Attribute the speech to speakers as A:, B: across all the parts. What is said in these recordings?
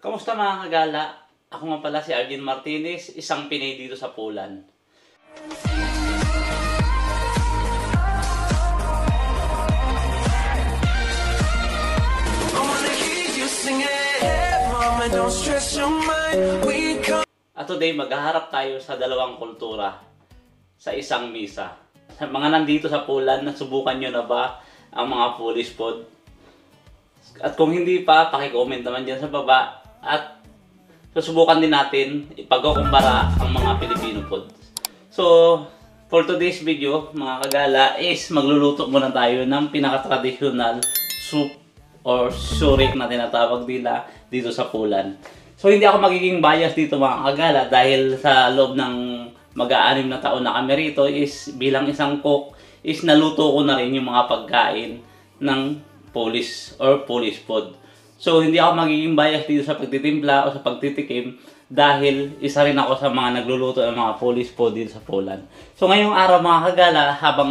A: Kamusta mga kagala? Ako nga pala si Arvin Martinez, isang Pinay dito sa Poland. At today, maghaharap tayo sa dalawang kultura sa isang misa. Sa mga nandito sa Poland, nasubukan nyo na ba ang mga Polish food? At kung hindi pa, paki-comment naman dyan sa baba. At susubukan din natin ipagkukumpara ang mga Filipino food. So, for today's video, mga kagala, is magluluto muna tayo ng pinaka-traditional soup or shurik na tinatawag nila dito sa Poland. So, hindi ako magiging bias dito mga kagala dahil sa loob ng mag-aanim na taon na kami rito is bilang isang cook is naluto ko na rin yung mga pagkain ng Polish or Polish food. So, hindi ako magiging bias dito sa pagtitimpla o sa pagtitikim dahil isa rin ako sa mga nagluluto ng mga Polish food dito sa Poland. So, ngayong araw mga kagala, habang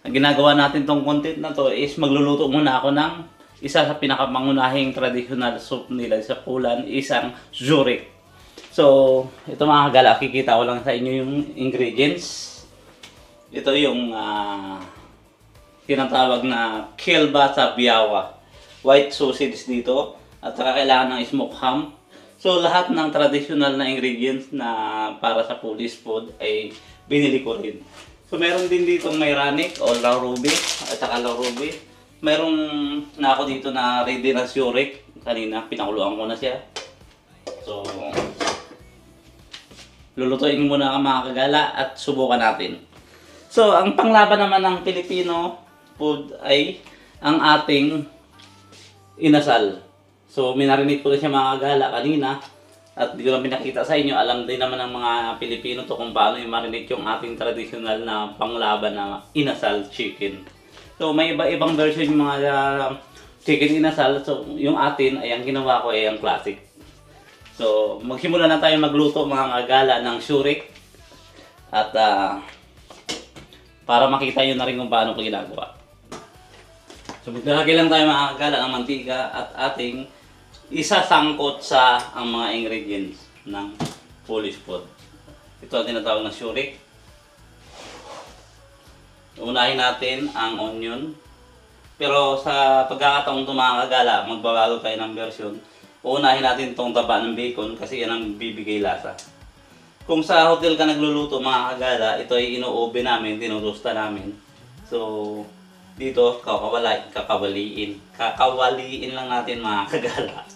A: ginagawa natin tong content na to is magluluto muna ako ng isa sa pinakamangunahing traditional soup nila sa Poland, isang shurik. So, ito mga kagala, kikita ko lang sa inyo yung ingredients. Ito yung tinatawag na kielbasa biała. White sausage dito. At saka kailangan ng smoked ham. So, lahat ng traditional na ingredients na para sa Polish food ay binili ko rin. So, meron din dito may ranik o laurubi at saka laurubi. Merong na ako dito na ready na shurik. Kanina, pinakuluan ko na siya. So, lulutuin muna ka mga kagala at subukan natin. So, ang panglaban naman ng Filipino food ay ang ating inasal. So, minarinig ko na siya mga kagala kanina at di ko lang pinakita sa inyo. Alam din naman ng mga Pilipino to kung paano yung marinig yung ating traditional na panglaban na inasal chicken. So, may iba-ibang version yung mga chicken inasal. So, yung atin ay ang ginawa ko ay ang classic. So, magsimula na tayo magluto mga kagala ng shurik. At para makita nyo na rin kung paano ko ginagawa. So, maglalagay lang tayo mga kagala ng mantika at ating isasangkot sa ang mga ingredients ng Polish food. Ito ang tinatawag na shurik. Unahin natin ang onion. Pero sa pagkakataong ito mga kagala, magbabago tayo ng version. Unahin natin itong taba ng bacon kasi yan ang bibigay lasa. Kung sa hotel ka nagluluto mga kagala, ito ay ino-oven namin, tinurusta namin. So, dito kakawaliin lang natin mga kagala.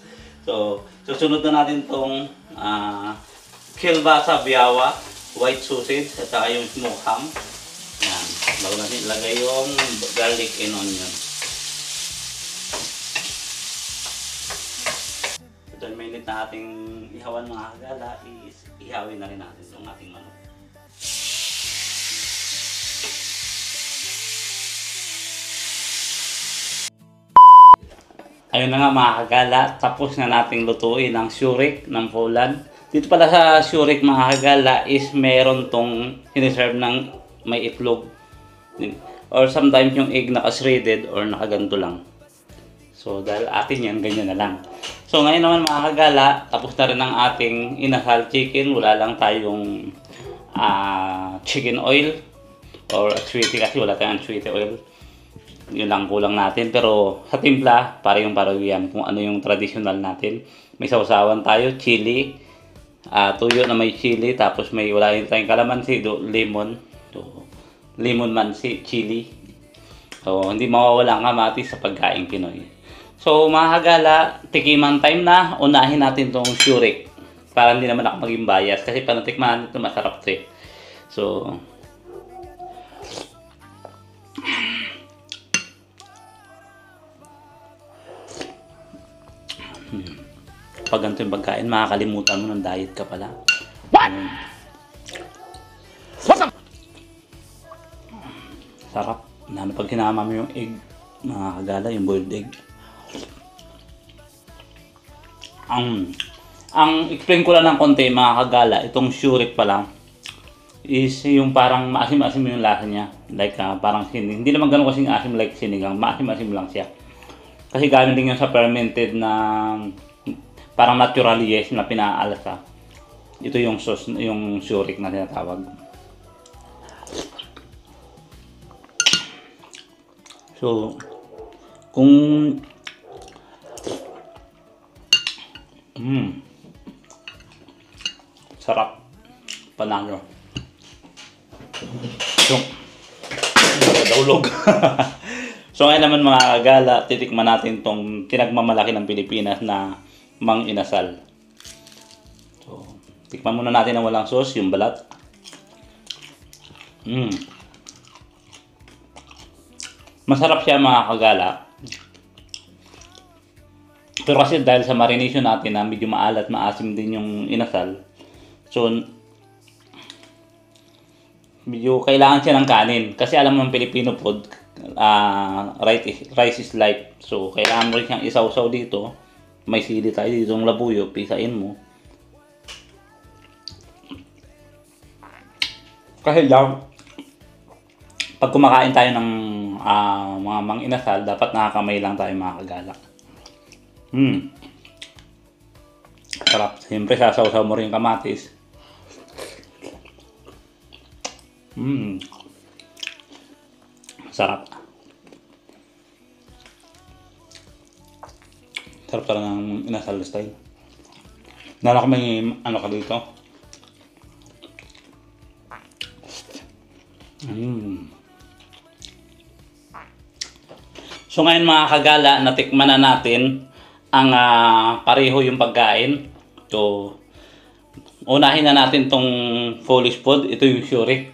A: So, susunod na natin itong kielbasa biała, white sausage, at saka yung smoked ham. Yan. Bago natin ilagay yung garlic and onion. So, dahil mainit na ating ihawan mga kagala, is ihawin na rin natin itong ating manok. Ayun na nga mga kagala, tapos na nating lutuin ang shurik ng Poland. Dito pala sa shurik mga kagala is meron tong siniserve ng may itlog. Or sometimes yung egg naka-shredded or nakaganto lang. So dahil atin yan, ganyan na lang. So ngayon naman mga kagala, tapos na rin ang ating inasal chicken. Wala lang tayong chicken oil or sweetie kasi wala tayong sweetie oil. Yun lang kulang natin. Pero sa timpla, parehong yan kung ano yung traditional natin. May sausawan tayo, chili, tuyo na may chili, tapos may wala yung tayong kalamansi, lemon. So, lemon mansi, chili. So, hindi mawawala ang kamatis sa pagkain Pinoy. So, mga kagala, tikiman time na. Unahin natin itong shurik. Para hindi naman ako maging bias. Kasi pag natikman natin ito, masarap ito. So, pag ganito yung pagkain, makakalimutan mo ng diet ka pala. Sarap. Lalo pag kinama mo yung egg, mga kagala, yung boiled egg. Ang explain ko lang ng konti mga kagala, itong shurik pala is yung parang maasim-asim yung lasa niya. Like parang sinig. Hindi naman ganun kasing asim like sinigang. Maasim-asim lang siya. Kasi galing din yun sa fermented na parang natural yes na pinaalasa. Ito yung sauce, yung Shurick na tinatawag. So, kung sarap, panalo. So, daulog. So ngayon naman mga kagala, titikman natin tong pinagmamalaki ng Pilipinas na Mang Inasal. So, tikman muna natin na walang sauce, yung balat. Masarap siya mga kagala. Pero kasi dahil sa marination natin na medyo maalat, maasim din yung inasal. So, medyo kailangan siya ng kanin. Kasi alam mo ang Filipino food, rice is life. So, kailangan mo rin siyang isaw-saw dito. May sili tayo dito, yung labuyo, pisain mo. Kasi lang, pag kumakain tayo ng mga Mang Inasal, dapat nakakamay lang tayo mga kagala. Sarap. Siyempre, sasaw-saw mo rin yung kamatis. Sarap. Sarap talaga ng inasal style. Nala ko may ano ka dito. So ngayon mga kagala, natikman na natin ang pareho yung pagkain. So, unahin na natin tong Polish food. Ito yung Shurick.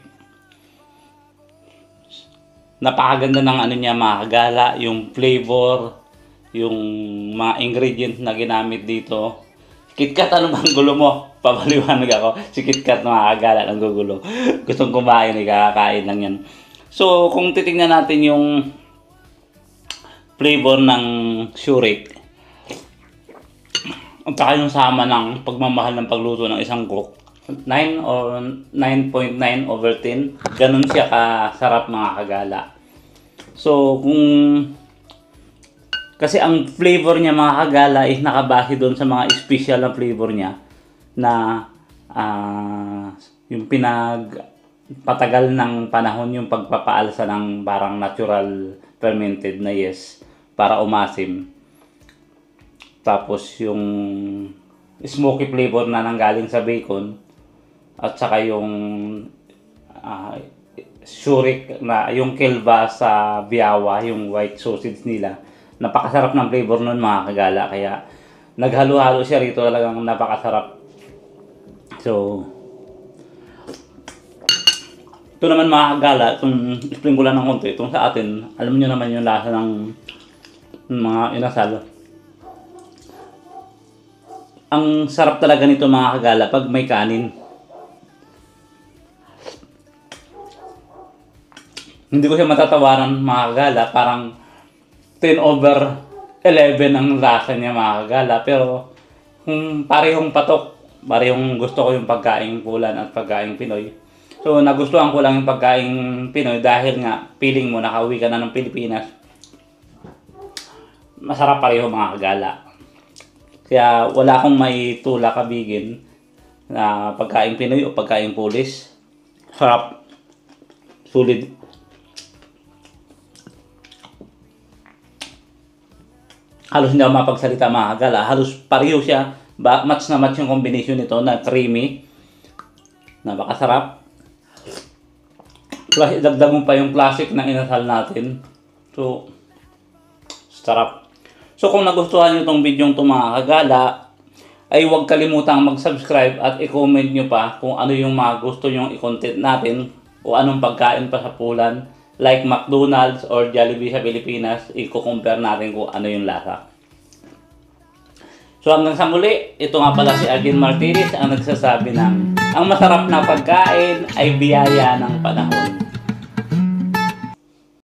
A: Napakaganda ng ano niya mga kagala, yung flavor, yung mga ingredients na ginamit dito. KitKat, ano bang gulo mo? Papaliwanag ako. Si KitKat mga kagala ng gugulo. Gustong kumain, ikakain lang yan. So, kung titingnan natin yung flavor ng Shurick, at saka yung sama ng pagmamahal ng pagluto ng isang cook, 9 or 9.9 over 10. Ganun siya kasarap mga kagala. So, kasi ang flavor niya mga kagala is nakabase doon sa mga special na flavor niya na yung pinagpatagal ng panahon yung pagpapaalsa ng parang natural fermented na yes para umasim. Tapos yung smoky flavor na nanggaling sa bacon at saka yung Shurick na yung kelva sa biyawa, yung white sausage nila. Napakasarap ng flavor nun mga kagala, kaya naghalo-halo siya rito, talagang napakasarap. So, ito naman mga kagala, itong explain ko lang ng konti, itong sa atin, alam niyo naman yung lasa ng mga inasal. Ang sarap talaga nito mga kagala pag may kanin. Hindi ko siya matatawaran mga kagala, parang 10 over 11 ang lasa niya mga kagala. Pero kung parehong patok, parehong gusto ko yung pagkaing Pulan at pagkaing Pinoy. So nagustuhan ko lang yung pagkaing Pinoy dahil nga feeling mo nakauwi ka na ng Pilipinas. Masarap pareho mga kagala. Kaya wala akong may tula kabigin na pagkaing Pinoy o pagkaing Polish. Sarap. Sulit. Halos hindi ako mapagsalita mga kagala. Halos pareho siya. Match na match yung combination nito na creamy. Napakasarap. Plus, idagdag mo pa yung classic na inasal natin. So, sarap. So, kung nagustuhan nyo itong video itong mga kagala, ay huwag kalimutang mag-subscribe at i-comment nyo pa kung ano yung mga gusto nyo i-content natin o anong pagkain pa sa Pulan. Like McDonald's or Jollibee sa Pilipinas, i-compare natin kung ano yung lasa. So hanggang sa muli, ito nga pala si Agin Martinez ang nagsasabi ng ang masarap na pagkain ay biyaya ng panahon.